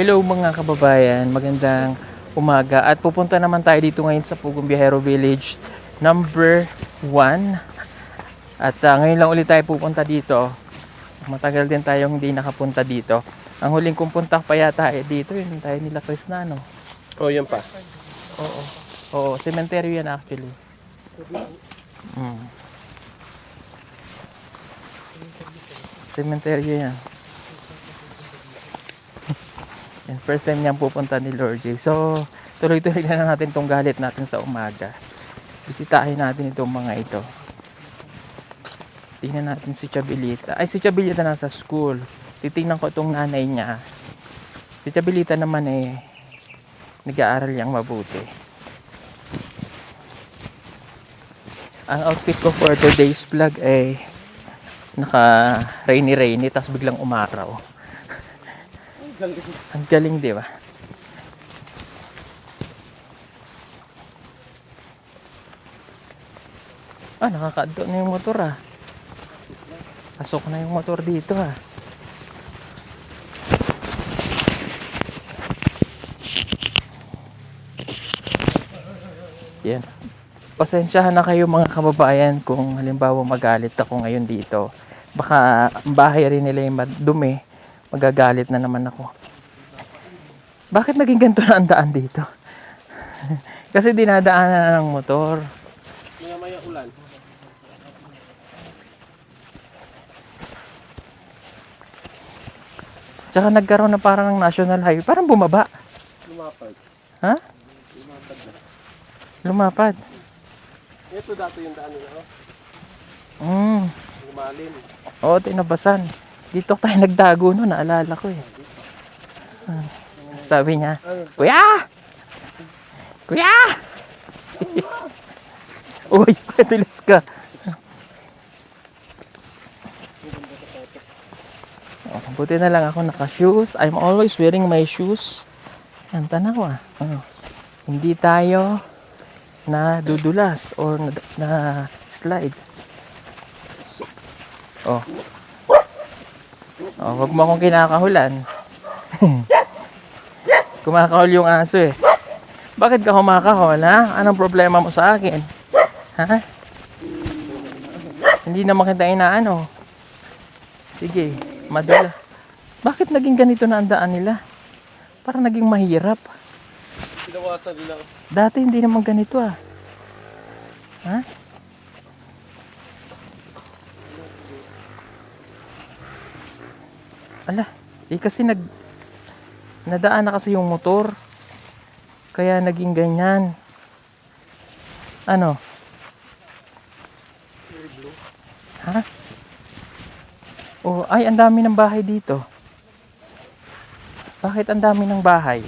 Hello mga kababayan, magandang umaga at pupunta naman tayo dito ngayon sa Pugong Biyahero Village number 1 at ngayon lang ulit tayo pupunta dito. Matagal din tayong hindi nakapunta dito. Ang huling kong punta pa yata dito, yun tayo nila Chris na no? Oh, yan pa. Oo, oo, cemetery yan actually. Cemetery yan. And first time niyang pupunta ni Lord J. So, tuloy-tuloy na natin itong galit natin sa umaga. Bisitahin natin itong mga ito. Tingnan natin si Chabilita. Ay, si Chabilita nasa school. Titingnan ko itong nanay niya. Si Chabilita naman nag-aaral niyang mabuti. Ang outfit ko for today's vlog ay naka rainy tapos biglang umaraw. Ang galing, di ba? Nakakadto na yung motor Pasok na yung motor dito Yan. Pasensyahan na kayo mga kababayan kung halimbawa magalit ako ngayon dito. Baka ang bahay rin nila yung dumi. Magagalit na naman ako. Bakit naging ganito na ang daan dito? Kasi dinadaanan na ng motor. Maya ulan. Tsaka nagkaroon na parang ng national highway. Parang bumaba. Lumapad. Ha? Lumapad na. Lumapad. Ito dati yung daan nila. Lumalim. Oo, tinabasan. Dito tayo nagdago no, naalala ko Sabi niya, Kuya! Kuya! Uy, patulas ka. Buti na lang ako naka-shoes. I'm always wearing my shoes. Yan, tanaw Hindi tayo nadudulas or na slide. Wag mo akong kinakahulan. Kumakahol yung aso Bakit ka kumakahol, ha? Anong problema mo sa akin? Ha? Hindi naman kita inaano. Sige, madala. Bakit naging ganito na ang daan nila? Parang naging mahirap. Pinawasan nila. Dati hindi naman ganito Ha? Ala, kasi nadaan na kasi yung motor. Kaya naging ganyan. Ano? Ha? Ay, ang dami ng bahay dito. Bakit ang dami ng bahay?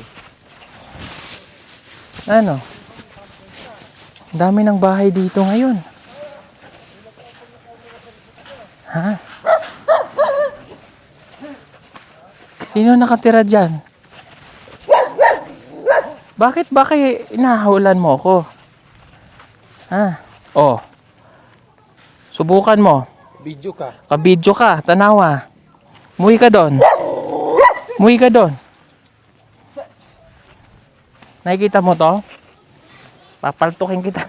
Ano? Ang dami ng bahay dito ngayon. Ha? Sino nakatira dyan? Bakit ba kayo inahawalan mo ako? Ha? Subukan mo. Video ka. Kabidyo ka, tanawa. Muwi ka doon. Muwi ka doon. Nakikita mo to? Papaltukin kita.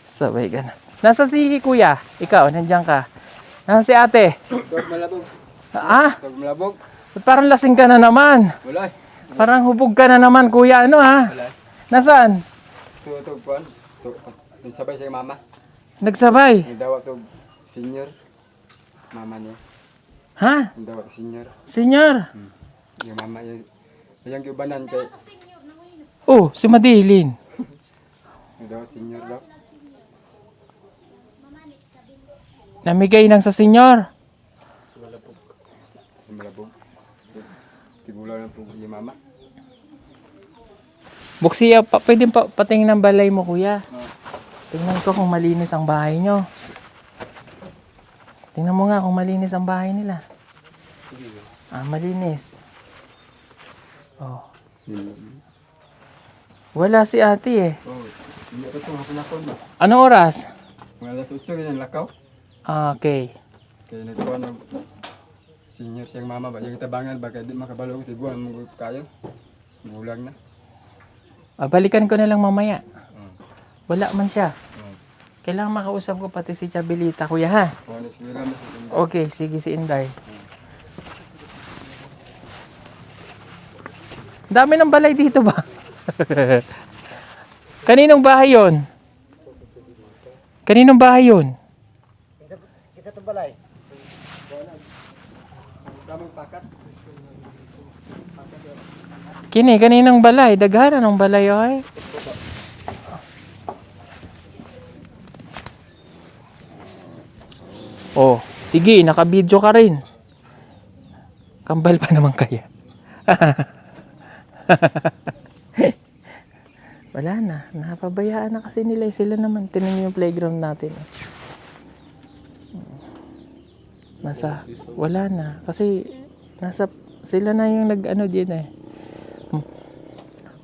Sabay ka na. Nasa si kuya? Ikaw, nandiyan ka. Nasa si ate? Dog malabog. Dog malabog? Parang lasing ka na naman. Wala. Parang hubog ka na naman, kuya. Wala. Nasaan? Tutog po. Sabay siya mama. Nagsabay. Dawa to senior. Mama niya. Ha? Dawa senior. Senyor? Yung mama niya. Yung ibanan kay. Si Madilin. Dawa senior daw. Namigay ng sa senyor. Malabog. Tibulaw na po yung mama. Buksiya, pwede patingin ng balay mo, kuya. Tingnan ko kung malinis ang bahay nyo. Tingnan mo nga kung malinis ang bahay nila. Malinis. Wala si ate Hindi pa itong hapon ako na. Anong oras? Mga alas 8 ganyan lakaw. Okay. Kaya nagtuwa ng Senior siyang mama ba? Yung tabangan ba? Kaya di makabalo ko tiguan mo kayo. Gulang na. Balikan ko na lang mamaya. Hmm. Wala man siya. Hmm. Kailangan makausap ko pati si Chabelita, kuya ha? Honest ko lang sa tingin. Okay, sige si Inday. Dami ng balay dito ba? Kaninong bahay yon? Kaninong bahay yon? Kita to balay. Tamang pakat. Kini, kaninong balay? Daghanan ng balay, oy. Oh, sige, nakabidyo ka rin. Kambal pa naman kaya. Wala na, napabayaan na kasi nila. Sila naman, tinan yung playground natin. Wala na. Kasi, sila na yung nag-ano din eh.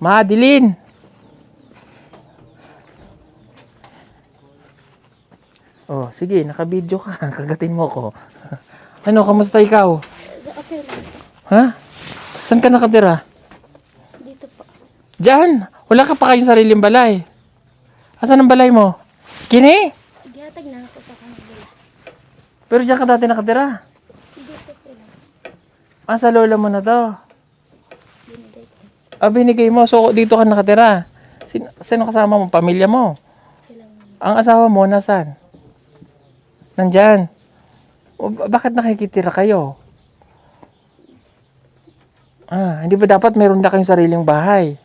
Madeline! Oh, sige, nakabidyo ka. Kagatin mo ko. Ano, kamusta ikaw? Okay lang. Ha? Saan ka nakatira? Dito po. Diyan! Wala ka pa kayong sariling balay. Asan ang balay mo? Kini? Gihatag na ako sa kanila. Pero diyan ka dati nakatira. Dito po lang. Sa lola mo na to. Binigay ko. Binigay mo. So, dito ka nakatira. Sino kasama mo? Pamilya mo? Silang Ang asawa mo, nasan? Nandyan. Bakit nakikitira kayo? Hindi ba dapat meron na kayong sariling bahay?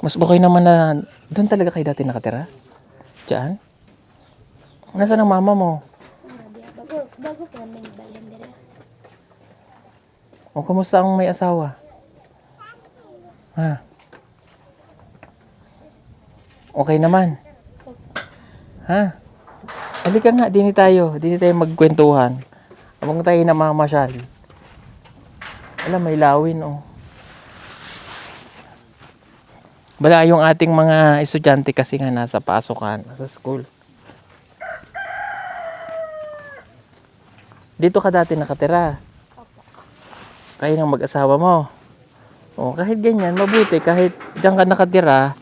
Mas okay naman na doon talaga kayo dati nakatira? Diyan? Nasaan ang mama mo? bago po may bayan dira. O kumusta ang may asawa? Okay naman? Halika nga, dini tayo magkwentuhan. Habang tayo namamasyal. Alam, may lawin, oh. Bala yung ating mga estudyante kasi nga nasa pasokan, nasa school. Dito ka dati nakatira. Kayo ng mag-asawa mo. Kahit ganyan, mabuti. Kahit diyan ka nakatira,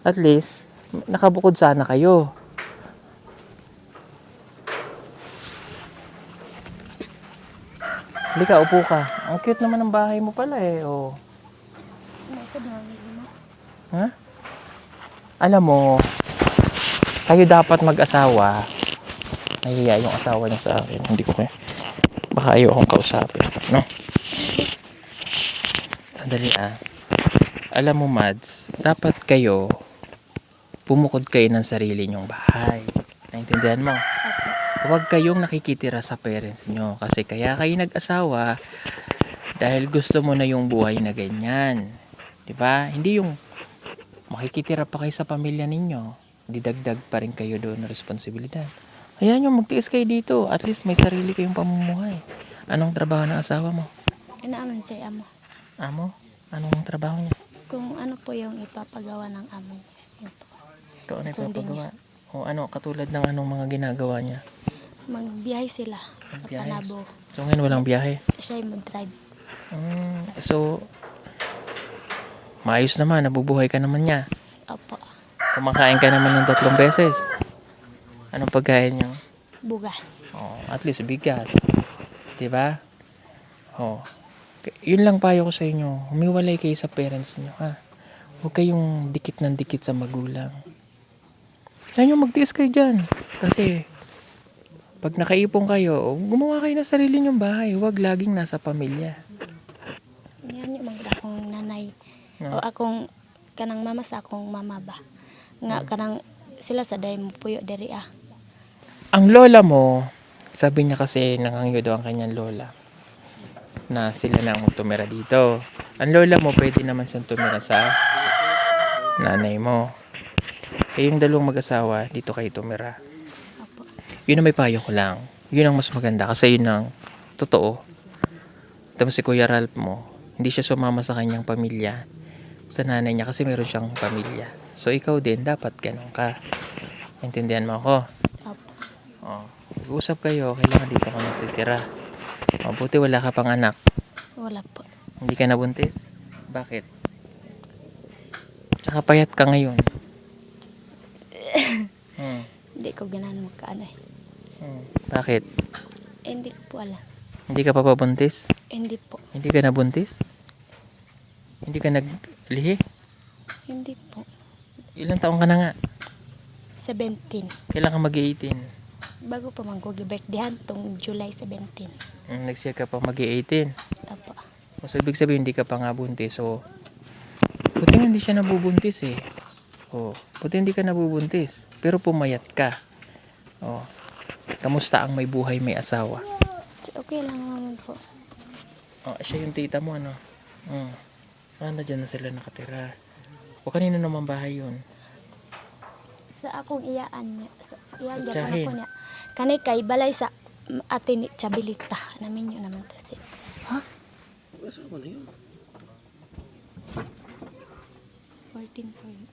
at least, nakabukod sana kayo. Halika, upo ka. Ang cute naman ng bahay mo pala eh. Nasa dami mo. Alam mo, kayo dapat mag-asawa. Nahihiya yung asawa niya sa akin. Hindi ko kaya. Baka ayaw akong kausapin. No? Sandali Alam mo, Mads, dapat kayo pumukod kayo ng sarili nyong bahay. Naintindihan mo? Huwag kayong nakikitira sa parents nyo. Kasi kaya kayo nag-asawa dahil gusto mo na yung buhay na ganyan. Diba? Hindi yung makikitira pa kayo sa pamilya ninyo. Didagdag pa rin kayo doon na responsibilidad. Ayan yung magtiis kayo dito. At least may sarili kayong pamumuhay. Anong trabaho ng asawa mo? Inaaman siya amo. Amo? Anong trabaho niya? Kung ano po yung ipapagawa ng amin. Yun po. Doon ay Sundin papagawa. O ano, katulad ng anong mga ginagawa niya? Magbiyahe sila sa Magbiyahe. Panabo. So ngayon walang biyahe. Siya yung mag-drive. So, maayos naman. Nabubuhay ka naman niya. Opo. Kumakain ka naman ng 3 beses. Anong pagkain niyo? Bugas. At least bigas. Diba? Yun lang payo ko sa inyo. Humiwalay kayo sa parents niyo, ha? Huwag kayong dikit ng dikit sa magulang. Yan yung magtiis kayo dyan. Kasi, pag nakaipon kayo, gumawa kayo ng sarili niyong bahay. Huwag laging nasa pamilya. Yan yung mga akong nanay. O akong kanang mama sa akong mama ba. Nga kanang sila sa day mo puyo diri Ang lola mo, sabi niya kasi nangangyo daw ang kanyang lola na sila na ang tumira dito. Ang lola mo, pwede naman siyang tumira sa nanay mo. Kayong dalawang mag-asawa, dito kayo tumira. Opo. Yun ang may payo ko lang. Yun ang mas maganda kasi yun ang totoo. Tapos si Kuya Ralph mo, hindi siya sumama sa kanyang pamilya, sa nanay niya kasi meron siyang pamilya. So ikaw din, dapat ganun ka. Intindihan mo ako? Opo. Usap kayo, kailangan dito ka magtitira. Mabuti wala ka pang anak. Wala po. Hindi ka nabuntis? Bakit? Tsaka payat ka ngayon. Hindi ko ganahan magkaano eh. Bakit? Hindi ko po alam. Hindi ka pa pabuntis? Hindi po. Hindi ka nabuntis? Hindi ka naglihi? Hindi po. Ilang taong ka na nga? 17. Kailan ka mag-18? Bago pa mag-birthday tong July 17. Next year ka pa mag-18. Apo. So, ibig sabihin, hindi ka pa nga buntis. So, buti nga hindi siya nabubuntis eh. Buti hindi ka nabubuntis. Pero pumayat ka. Kamusta ang may buhay, may asawa? Okay lang naman po. Siya yung tita mo, ano? Dyan na sila nakatira. O kanino naman bahay yun? Sa akong iyaan niya. Sa iyaan niya. Tsahin. Ako niya. Kanay kay balay sa atin ni Chabilita. Namin yun naman to si. Asawa na yun. 14 po yun.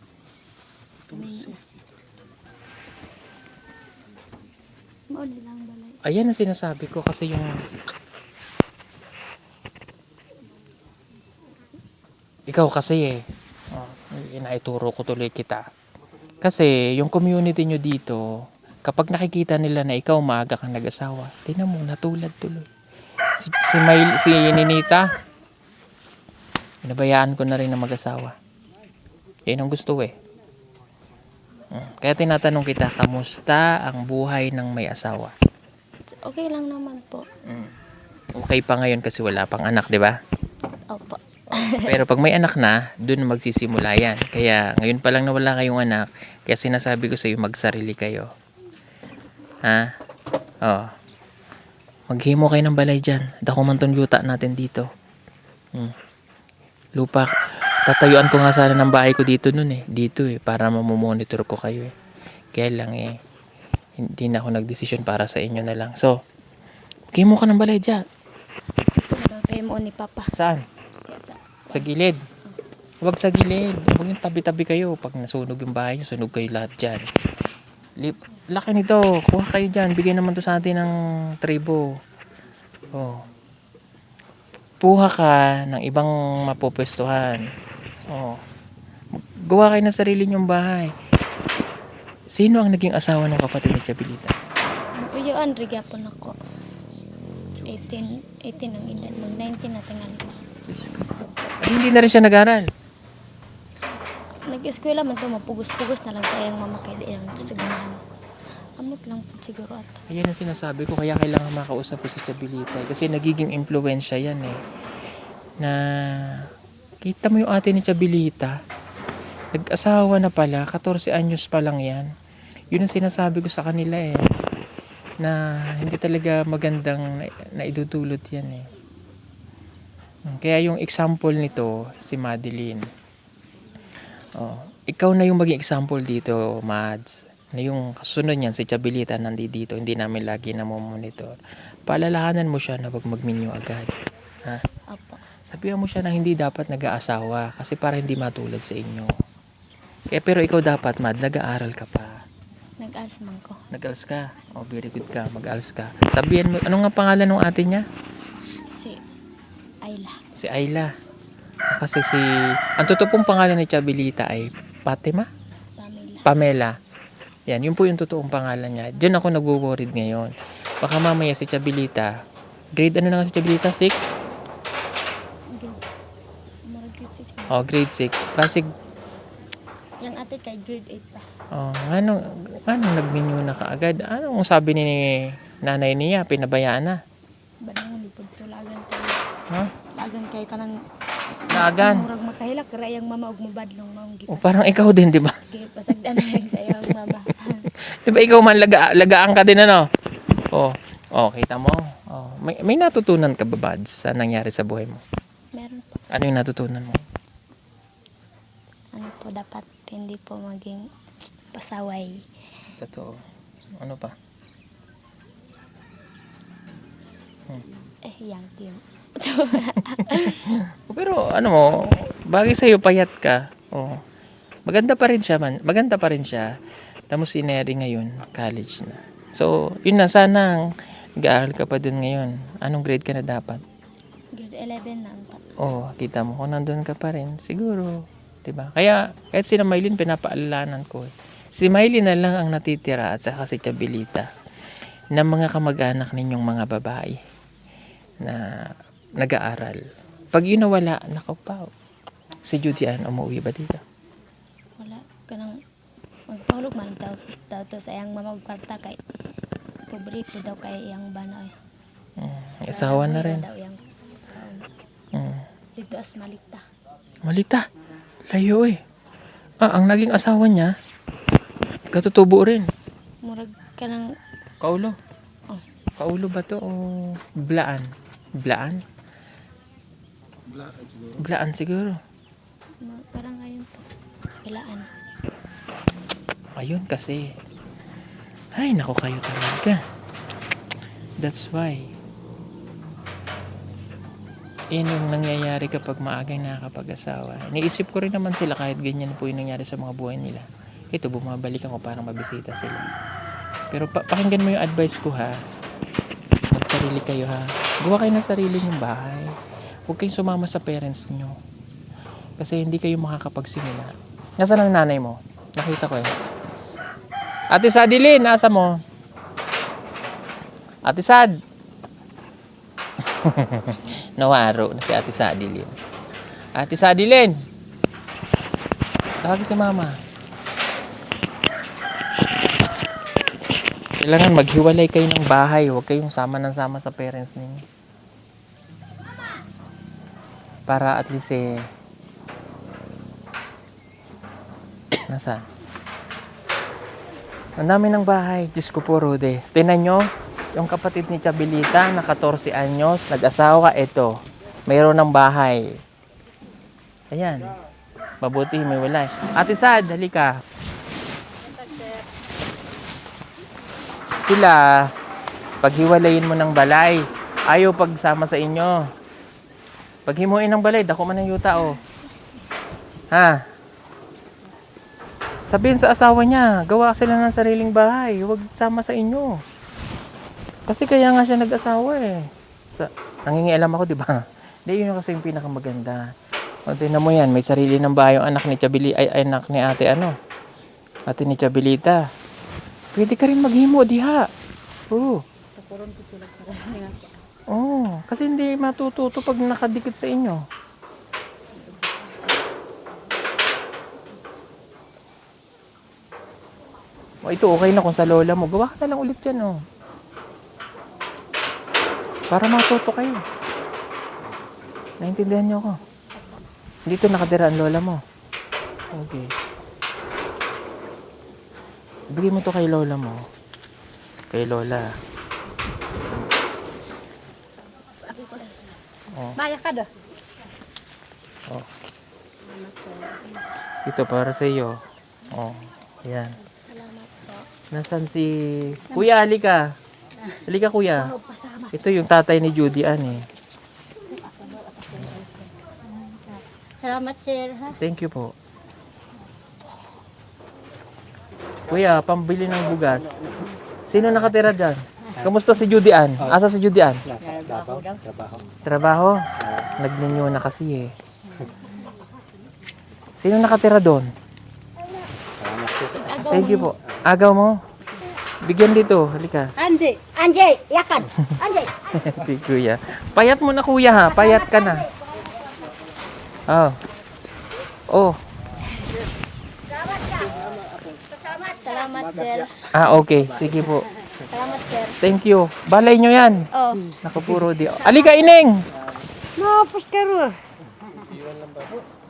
Maon lang balay. Ayan ang sinasabi ko kasi yung ikaw kasi inaituro ko tuloy kita. Kasi yung community nyo dito, kapag nakikita nila na ikaw maaga kang nag-asawa, tingnan mo, natulad tuloy. Si Ninita, pinabayaan ko na rin na mag-asawa. Yan ang gusto eh. Kaya tinatanong kita, kamusta ang buhay ng may asawa? Okay lang naman po. Okay pa ngayon kasi wala pang anak, di ba? Opo. Pero pag may anak na, dun magsisimula yan. Kaya ngayon pa lang na wala kayong anak, kaya sinasabi ko sa iyo, magsarili kayo. Ha? Maghimo kayo ng balay dyan. Dako man tong yuta natin dito. Lupa. Tatayuan ko nga sana ng bahay ko dito nun eh. Dito eh, para mamomonitor ko kayo eh. Kaya lang eh, hindi na ako nagdesisyon para sa inyo na lang. So, maghimo ka ng balay dyan. Kayo mo ni Papa. Saan? Kaya Sa gilid. Huwag sa gilid. Huwag yung tabi-tabi kayo. Pag nasunog yung bahay nyo, sunog kayo lahat dyan. Laki nito. Kuha kayo dyan. Bigyan naman to sa atin ng tribo. Puha ka ng ibang mapupwestuhan. Gawa kayo ng sarili nyong bahay. Sino ang naging asawa ng kapatid ni Chabilita? Uyo Andre gyapon ako. 18 ang edad, mag-19 na tingal ko. Hindi na rin siya nag-aral. Nag-eskwela man to, mapugos-pugos na lang sa iyang mama kay di lang to sa ganahan. Amot lang po siguro ato. Ayan ang sinasabi ko, kaya kailangan makausap ko si Chabilita. Kasi nagiging impluensya yan eh. Na kita mo yung ate ni Chabilita, nag-asawa na pala, 14 anyos pa lang yan. Yun ang sinasabi ko sa kanila eh. Na hindi talaga magandang naidudulot yan eh. Kaya yung example nito, si Madeline. Ikaw na yung maging example dito, Mads. Na yung kasunod niyan, si Chabilita nandito, hindi namin lagi namomonitor. Paalalahanan mo siya na wag magminyo agad. Ha? Opo. Sabihan mo siya na hindi dapat nag-aasawa kasi para hindi matulad sa inyo. Pero ikaw dapat, Mad, nag-aaral ka pa. Nag-asman ko. Nag-ALS ka. Very good ka. Mag-ALS ka. Sabihan mo, ano nga pangalan ng ate niya? Si Ayla. Si Ayla. Kasi ang totoong pangalan ni Chabilita ay Fatima? Pamela. Yan, yun po yung totoong pangalan niya. Diyan ako nag-worried ngayon. Baka mamaya si Chabilita, grade ano na nga si Chabilita? 6? Grade 6. Basig, Yung ate kay grade 8 pa. ano nagminyo na kaagad? Anong sabi ni nanay niya? Pinabayaan na. Banang lipod to lagan kay. Ha? Lagan kay kanang Lagan. murag makahilak kara yang mama og mabadlong maong gid. Parang ikaw din, di ba? Kay pasagdan na yung sa iyang mama. Di ba ikaw man lagaan ka din ano? Kita mo. May natutunan ka ba, Bads, sa nangyari sa buhay mo? Meron po. Ano yung natutunan mo? Ano po dapat hindi po maging pasaway. Totoo. Ano pa? Yang yun. Pero ano mo, bagay sa'yo payat ka. Maganda pa rin siya man. Maganda pa rin siya. Tapos si Neri ngayon, college na. So, yun na, sana nag-aaral ka pa dun ngayon. Anong grade ka na dapat? Grade 11 na ang Oh, kita mo, kung nandun ka pa rin, siguro, 'di ba? Kaya, kahit si Maylin, pinapaalalanan ko. Si Maylin na lang ang natitira at saka si Chabelita ng mga kamag-anak ninyong mga babae na nag-aaral. Pag yun nawala, nakaw pa. Si Judy Ann, umuwi ba dito? wala kanang magpahulog man daw to sa iyang mama ug kwarta kay pobre po daw kay iyang bana. May asawa na rin. Daw iyang dito as Malita. Malita, layo eh. Ang naging asawa niya, katutubo rin. Murag kanang Kaulo. Oh. Kaulo ba to o blaan? Blaan? Blaan siguro. Blaan siguro. parang ngayon to. Ilaan. Ayun kasi. Ay, naku kayo talaga. That's why. Yan yung nangyayari kapag maagang nakakapag-asawa. Niisip ko rin naman sila kahit ganyan po yung nangyari sa mga buhay nila. Ito, bumabalik ako para mabisita sila. Pero pakinggan mo yung advice ko ha. Magsarili kayo ha. Gawa kayo ng sarili nyong bahay. Huwag kayong sumama sa parents nyo. Kasi hindi kayo makakapagsimula. Nasaan ang nanay mo? Nakita ko eh. Ate Sadilin, nasa mo? Ate Sad. Nawaro na si Ate Sadilin. Ate Sadilin! Tawag si Mama. Kailangan maghiwalay kayo ng bahay. Huwag kayong sama ng sama sa parents ninyo. Para at least nasa? Ang dami ng bahay. Diyos ko po, Rode. Tinan nyo, yung kapatid ni Chabelita na 14 anyos, nag-asawa, ito. Mayroon ng bahay. Ayan. Mabuti, may wala. Ate Sad, halika. Sila, paghiwalayin mo ng balay, ayaw pagsama sa inyo. Paghimuin ng balay, dako man ng yuta, oh. Ha? Sabihin sa asawa niya, gawa sila ng sariling bahay, huwag sama sa inyo. Kasi kaya nga siya nag-asawa eh. Nangingialam ako, di ba? Hindi, yun kasi yung pinakamaganda. O, tingnan mo yan, may sarili ng bahay yung anak ni Chabeli, ay anak ni ate ate ni Chabelita. Pwede ka rin maghimo, diha. Oo. Oo, kasi hindi matututo pag nakadikit sa inyo. O, ito okay na kung sa lola mo. Gawa ka na lang ulit yan, oh. Para matuto kayo. Naintindihan niyo ako. Dito nakatira ang lola mo. Okay. Bigay mo to kay lola mo. Kay lola. Oh. Maya ka dah. Oh. Ito para sa iyo. Oh. Yan. Salamat po. Nasaan si Kuya? Halika. Halika, Kuya. Ito yung tatay ni Judy Ann eh. Salamat sir ha. Thank you po. Kuya, pambili ng bugas. Sino nakatira dyan? Kamusta si Judy Ann? Asa si Judy Ann? Trabaho? Nagninyo na kasi eh. Sino nakatira doon? Thank you po. Agaw mo? Bigyan dito. Halika. Anjay, yakan. Anjay. Hindi, Kuya. Payat mo na, Kuya, ha? Payat ka na. Oh. Oh. Salamat sir. Okay. Sige po. Salamat sir. Thank you. Balay nyo yan. Oh. Nakapuro di. Alika, Ineng! No, paskaro.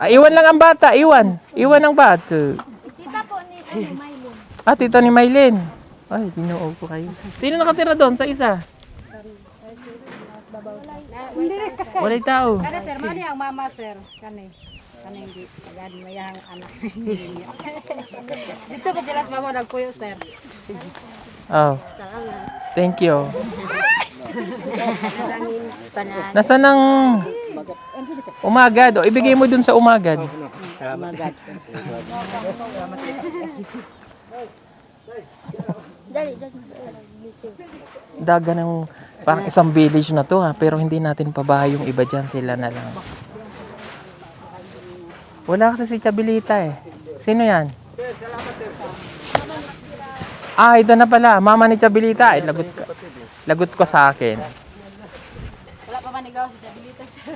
Iwan lang ang bata. Iwan. Iwan ang bata. Kita po ni Maylin. Tita ni Maylin. Ay, binuog ko kayo. Sino nakatira doon sa isa? Walay tao. Kada sir, mani ang mama sir. Kani. Kani hindi. Agad mayang anak. Dito pa jelas mama nagpuyo sir. Oh. Thank you. Rangin panan. Nasaan ang umagad? O, ibigay mo dun sa umagad. Magad. Daga ng parang isang village na to ha, pero hindi natin pabahay yung iba dyan, sila na lang. Wala kasi si Chabilita eh. Sino yan? Ah, ito na pala. Mama ni Chabilita. Ay, lagot ko sa akin. Wala pa manigaw si Chabilita, sir.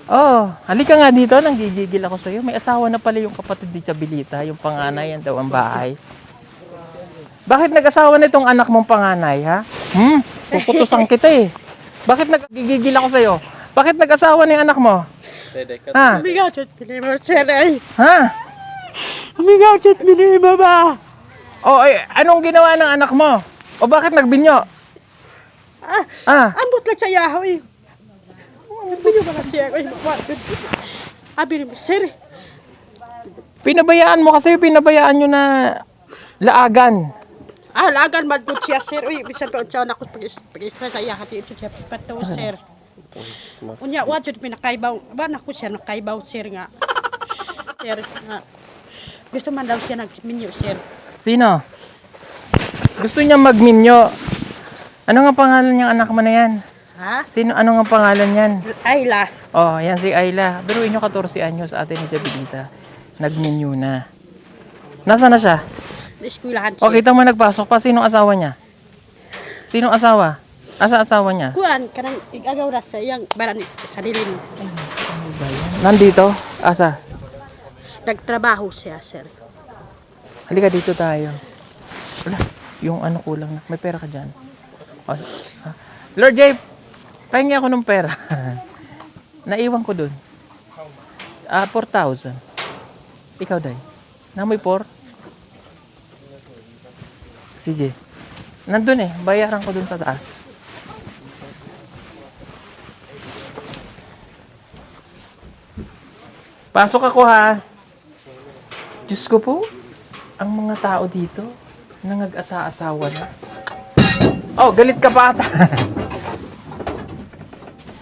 Oh, halika nga dito. Nanggigigil ako sa'yo. May asawa na pala yung kapatid ni Chabilita. Yung panganay, yan daw ang bahay. Bakit nag-asawa na itong anak mong panganay, ha? Puputusan kita eh. Bakit nagigigil ako sa'yo? Bakit nag-asawa na yung anak mo? Ha? Umigaw siya, pinimo, sir, ay. Ha? Umigaw siya, pinimo ba? O, anong ginawa ng anak mo? O bakit nagbinyo? Ambot lang sa yaho, eh. Pinimo ba siya, ay, abi ni sir. Pinabayaan mo kasi, pinabayaan nyo na laagan. Lagan madgod siya, sir. Uy, bisan pa unsa na ko pag-istra sa iya hati ito siya pato, sir. Unya wa jud pinakaibaw. Ba na ko siya nakaibaw, sir nga. Sir, nga. Gusto man daw siya nagminyo, sir. Sino? Gusto niya magminyo. Ano nga pangalan niyang anak mo na yan? Ha? Sino? Ano nga pangalan yan? Ayla. Oh, yan si Ayla. Pero inyo 14 anyos ate ni Jabilita. Nagminyo na. Nasaan na siya? Eskwelahan O, siya. kita mo nagpasok pa. Sinong asawa niya? Sinong asawa? Asa asawa niya? Kuan kanang igagaw ra sa iyang baran sa dilim. Nandito? Asa? Nagtrabaho siya, sir. Halika dito tayo. Wala. Yung ano kulang na. May pera ka dyan. O, Lord Jay, pahingi ako ng pera. Naiwan ko dun. 4,000. Ikaw, Day. Namoy 4? Sige. Nandun eh. Bayaran ko dun sa taas. Pasok ako ha. Diyos ko po. Ang mga tao dito na nag-asa-asawa na. Oh, galit ka pa ata.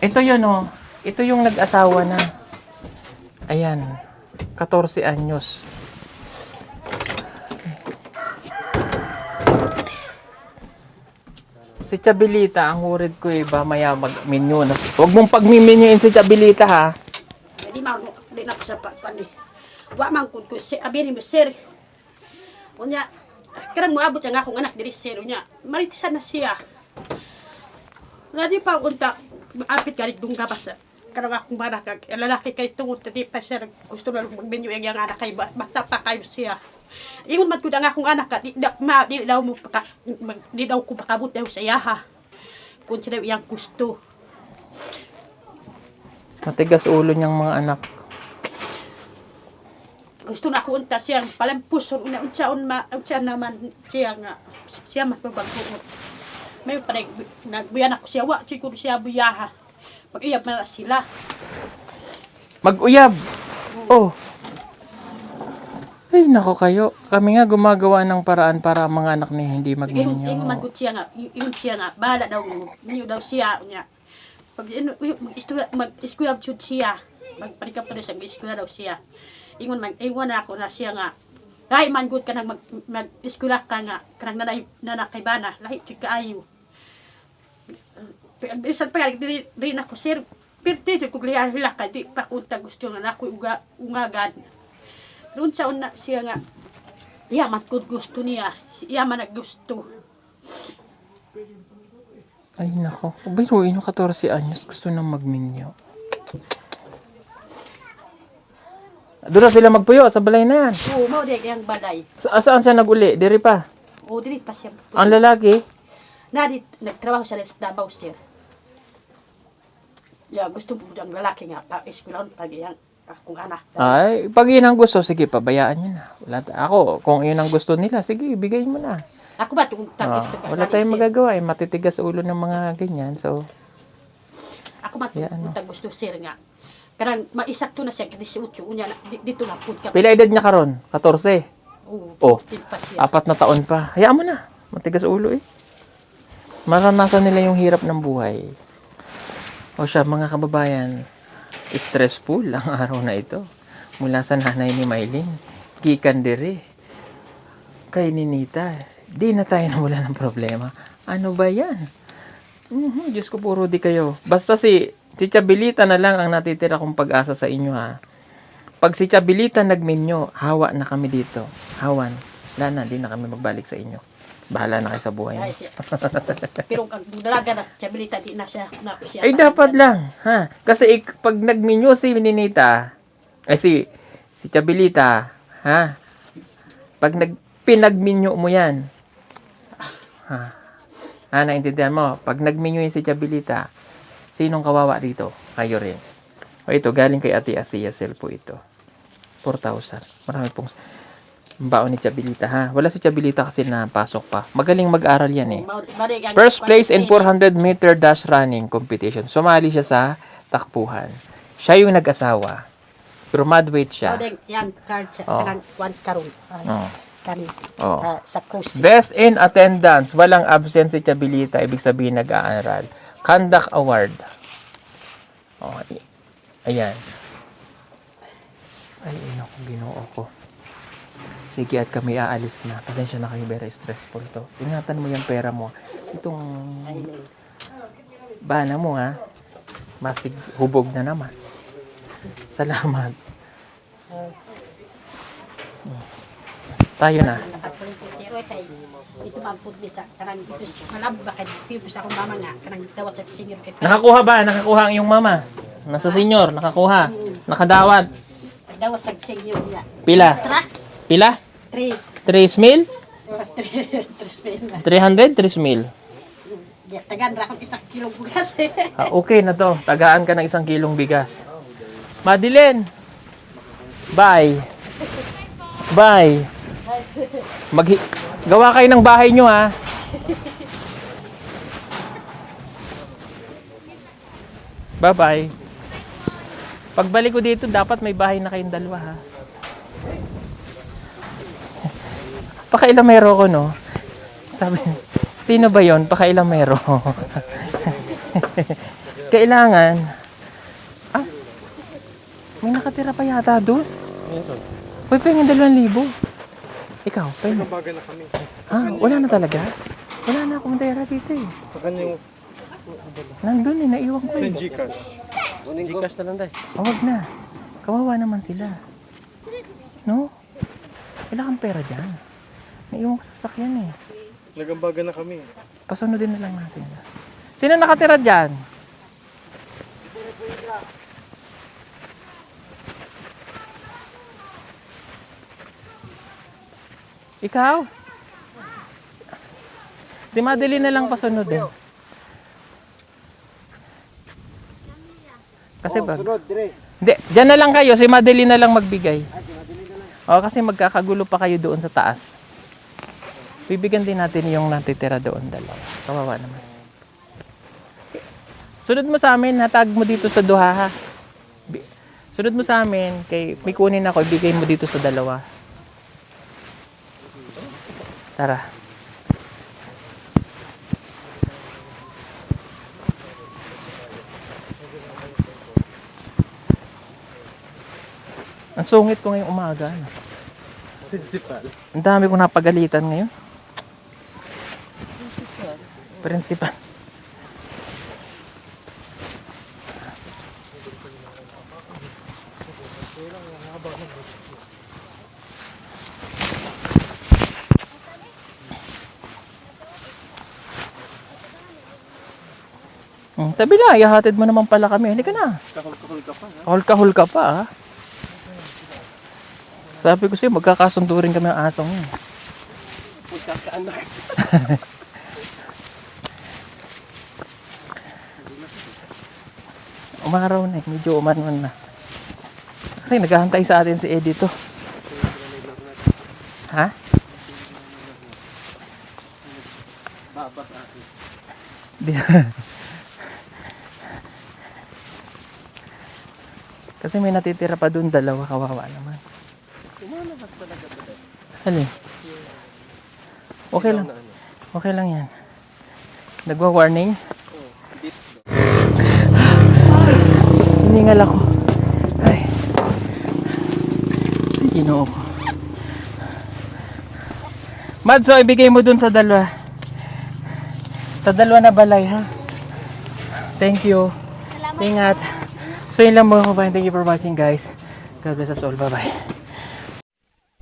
Ito yun oh. Ito yung nag-asawa na. Ayan. 14 anyos. Si Chabilita, ang hurid ko eh, ba maya mag-menu na. Huwag mong pagmimenyuin si Chabilita ha. Di man di na ko sa pan ni. Wa man kun ko si abi ni sir. Unya karang moabot nga akong anak diri sir unya. Maritisan na siya. Ladi pa unta apit galit dung gabas. Karang akong banak kag lalaki kay tungod di pa sir gusto na magbenyo ang yang anak kay bata pa kay siya. Ingon man gud ang akong anak ka di daw mo di daw ko pakabot daw sa iya ha. Kun sila iyang gusto. Matigas ulo niyang mga anak. Gusto na ko unta siyang palampuson una unsa naman siya nga siya magpabagbuot. May parang nagbuyan ako siya wa siguro siya buyaha. Pag-iyab na sila. Mag-uyab. Oh. Ay, nako kayo. Kami nga gumagawa ng paraan para ang mga anak niya hindi magminyo. Ingon man gud siya nga bahala daw minyo daw siya unya. Pag mag-iskuyab jud siya. Magpanikap pa sa iskwela daw siya. Ingon ako na siya nga lahi man gud kanang mag-eskwela ka nga kanang nanay kay bana lahi jud kaayo. Bisan pa diri na ko sir pirti jud ko hila ka di pa kunta gusto nga nako ungagan. Doon sa una siya nga iya man gud gusto niya. Iya man naggusto. Ay, nako. Biruin yung 14 anyos. Gusto nang magminyo. Doon sila magpuyo sa balay na yan. Oo, mao di ang balay. Saan siya nag-uli? Diri pa. Oo, dili pa siya. Ang lalaki? Nagtrabaho siya sa Davao, sir. Ya, gusto mo ang lalaki nga pa eskwelahan pag iyang akong anak. Ay, pag yun ang gusto, sige, pabayaan niyo na. Ako, kung yun ang gusto nila, sige, ibigay mo na. Ako ba itong gusto ka? Wala tayong magagawa. Matitigas ulo ng mga ganyan. So, Ako ba Yeah, ano. itong gusto, sir nga. Karang maisakto na siya, 18, unya dito na pud ka. pila edad niya karon? 14. Oo, Oh. din pa siya. 4 na taon pa. Hayaan mo na. Matigas ulo eh. Maranasan nila yung hirap ng buhay. O siya, mga kababayan, stressful ang araw na ito. mula sa nanay ni Maylin, gikan diri kay Ninita. Di na tayo nawala ng problema. Ano ba yan? Diyos ko, puro di kayo. Basta si Chabilita na lang ang natitira kong pag-asa sa inyo, ha. Pag si Chabilita nagminyo, hawa na kami dito. Hawan. Wala na, di na kami magbalik sa inyo. Bahala na kayo sa buhay Ay, niyo. siya. Pero kung dalaga na Chabilita, di na siya. Na, siya Ay, dapat lang. Ha? Kasi pag nagminyo si Ninita, ay si Chabilita, ha? Pag pinagminyo mo yan, ha? Naintindihan mo? Pag nagminyo yung si Chabilita, sinong kawawa dito? Kayo rin. O ito, galing kay Ate Asia Cell po ito. 4,000. Marami pong baon ni Chabilita, ha? Wala si Chabilita kasi napasok pa. Magaling mag-aral yan, eh. First place in 400 meter dash running competition. Sumali siya sa takbuhan. Siya yung nag-asawa. Graduate siya. Yan, card siya. Oh. Kanang one karon. Oh. Kani. Oh. Sa cruise. Best in attendance. Walang absent si Chabilita. Ibig sabihin nag-aaral. Conduct Award. Oh, ayan. Ay, naku, Ginoo ko. Sige, at kami aalis na. Pasensya na kayo, very stressful to. Ingatan mo yung pera mo. Itong bana mo, ha? Masig hubog na naman. Salamat. Tayo na. Ito man po bisa kanang ito kalab ba kay pipo sa akong mama nga kanang dawat sa senior kay Nakakuha ba? Nakakuha ang iyong mama? Nasa senior, nakakuha. Nakadawat. dawat sa senior niya. Pila? Extra Pila? 3 3 mil? 3 300? 3 mil. Ya tagan ra kong 1 kilo bugas. Okay na to. Tagaan ka ng 1 kilong bigas. Madeline. Bye. Bye. Gawa kayo ng bahay nyo, ha. Bye-bye. Pagbalik ko dito, dapat may bahay na kayong dalawa, ha. Pakailamero ko, no? Sabi, sino ba yon? Pakailamero. Kailangan. May nakatira pa yata doon. Uy, pahingin 2,000. Ikaw, pahingin. Baga na kami. Wala na talaga? Wala na akong tira dito, eh. Sa kanya yung Nandun, eh. Naiwan ko, eh. Gcash. Gcash na lang, day. Huwag na. Kawawa naman sila. No? Wala kang pera dyan. Naiwan ko sa sakyan, eh. Nagambaga na kami. Pasunodin na lang natin. Sino nakatira dyan? Ikaw? Si Madeline na lang pasunodin. Kasi ba? Hindi, dyan na lang kayo. Si Madeline na lang magbigay. O, kasi magkakagulo pa kayo doon sa taas. Bibigyan din natin yung natitira doon dalawa. Kawawa naman. Sunod mo sa amin, hatag mo dito sa duha, ha? Sunod mo sa amin, kay may kunin ako, ibigay mo dito sa dalawa. Tara. Ang sungit ko ngayong umaga. Ano? Principal. Ang dami kong napagalitan ngayon. Principal. Tabi na, ihahatid mo naman pala kami. Halika na. Kahul-kahul ka pa, ha? Kahul ka pa, ha? Sabi ko sa'yo, magkakasundo rin kami ng asong yun. Magkakaanak. Umaraw na, medyo umanwan na. Kasi naghahantay sa atin si Eddie to. Ha? Baba sa akin. Kasi may natitira pa doon, dalawa, kawawa naman. Lumalabas talaga ba? Halin? Okay lang. Okay lang yan. Nagwa-warning? Hiningal ako. Ay. Ginoo ko. Madzo, ibigay mo dun sa dalawa. Sa dalawa na balay, ha? Thank you. Ingat. So yun lang mga kabayan. Thank you for watching, guys. God bless us all. Bye-bye.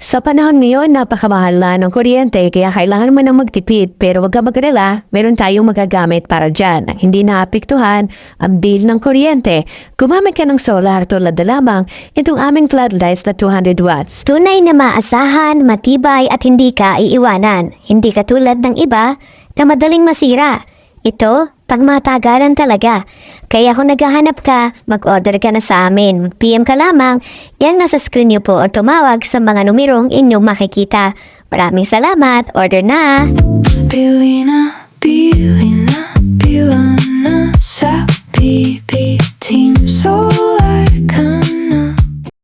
Sa panahon ngayon, napakamahal na ng kuryente kaya kailangan mo nang magtipid pero wag ka mag-alala, meron tayong magagamit para dyan. Ang hindi naapektuhan ang bill ng kuryente. Gumamit ka ng solar tulad na lamang itong aming floodlights na 200 watts. Tunay na maasahan, matibay at hindi ka iiwanan. Hindi katulad ng iba na madaling masira. Ito, pagmatagalan talaga. Kaya kung naghahanap ka, mag-order ka na sa amin. Mag-PM ka lamang, yan nasa screen niyo po o tumawag sa mga numerong inyong makikita. Maraming salamat, order na! Bilina, Bilina, Bilana, sa BB Team. So